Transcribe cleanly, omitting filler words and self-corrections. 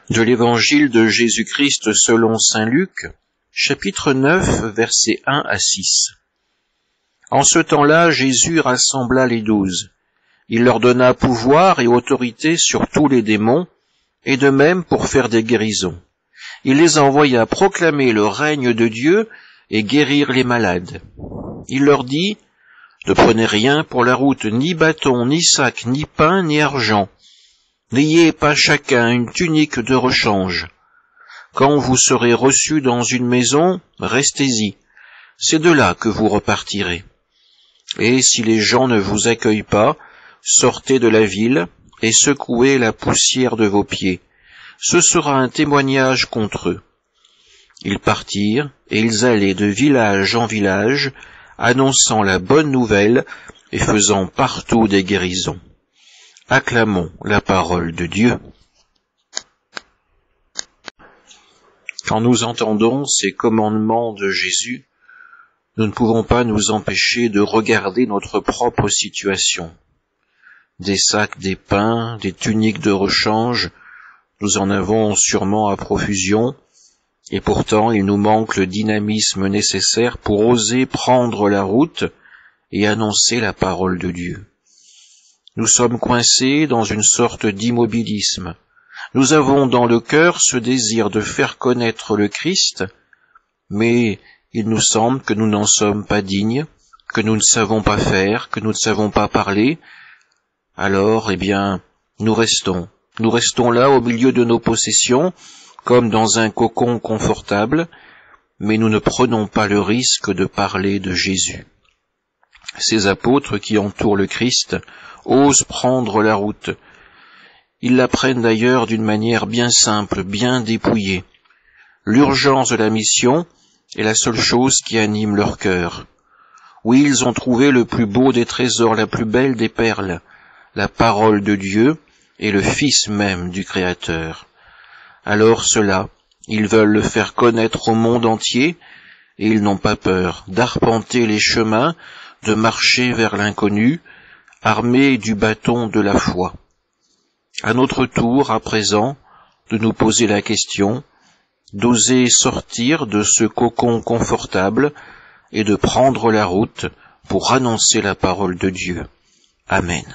De l'Évangile de Jésus-Christ selon saint Luc, chapitre 9, versets 1 à 6. En ce temps-là, Jésus rassembla les 12. Il leur donna pouvoir et autorité sur tous les démons, et de même pour faire des guérisons. Il les envoya proclamer le règne de Dieu et guérir les malades. Il leur dit, « Ne prenez rien pour la route, ni bâton, ni sac, ni pain, ni argent. N'ayez pas chacun une tunique de rechange. Quand vous serez reçus dans une maison, restez-y. C'est de là que vous repartirez. Et si les gens ne vous accueillent pas, sortez de la ville et secouez la poussière de vos pieds. Ce sera un témoignage contre eux. » Ils partirent, et ils allaient de village en village, annonçant la bonne nouvelle et faisant partout des guérisons. Acclamons la parole de Dieu. Quand nous entendons ces commandements de Jésus, nous ne pouvons pas nous empêcher de regarder notre propre situation. Des sacs, des pains, des tuniques de rechange, nous en avons sûrement à profusion, et pourtant il nous manque le dynamisme nécessaire pour oser prendre la route et annoncer la parole de Dieu. Nous sommes coincés dans une sorte d'immobilisme. Nous avons dans le cœur ce désir de faire connaître le Christ, mais il nous semble que nous n'en sommes pas dignes, que nous ne savons pas faire, que nous ne savons pas parler. Alors, nous restons là au milieu de nos possessions, comme dans un cocon confortable, mais nous ne prenons pas le risque de parler de Jésus. Ces apôtres qui entourent le Christ osent prendre la route. Ils la prennent d'ailleurs d'une manière bien simple, bien dépouillée. L'urgence de la mission est la seule chose qui anime leur cœur. Oui, ils ont trouvé le plus beau des trésors, la plus belle des perles, la parole de Dieu et le Fils même du Créateur. Alors ceux-là, ils veulent le faire connaître au monde entier, et ils n'ont pas peur d'arpenter les chemins, de marcher vers l'inconnu, armés du bâton de la foi. À notre tour, à présent, de nous poser la question, d'oser sortir de ce cocon confortable et de prendre la route pour annoncer la parole de Dieu. Amen.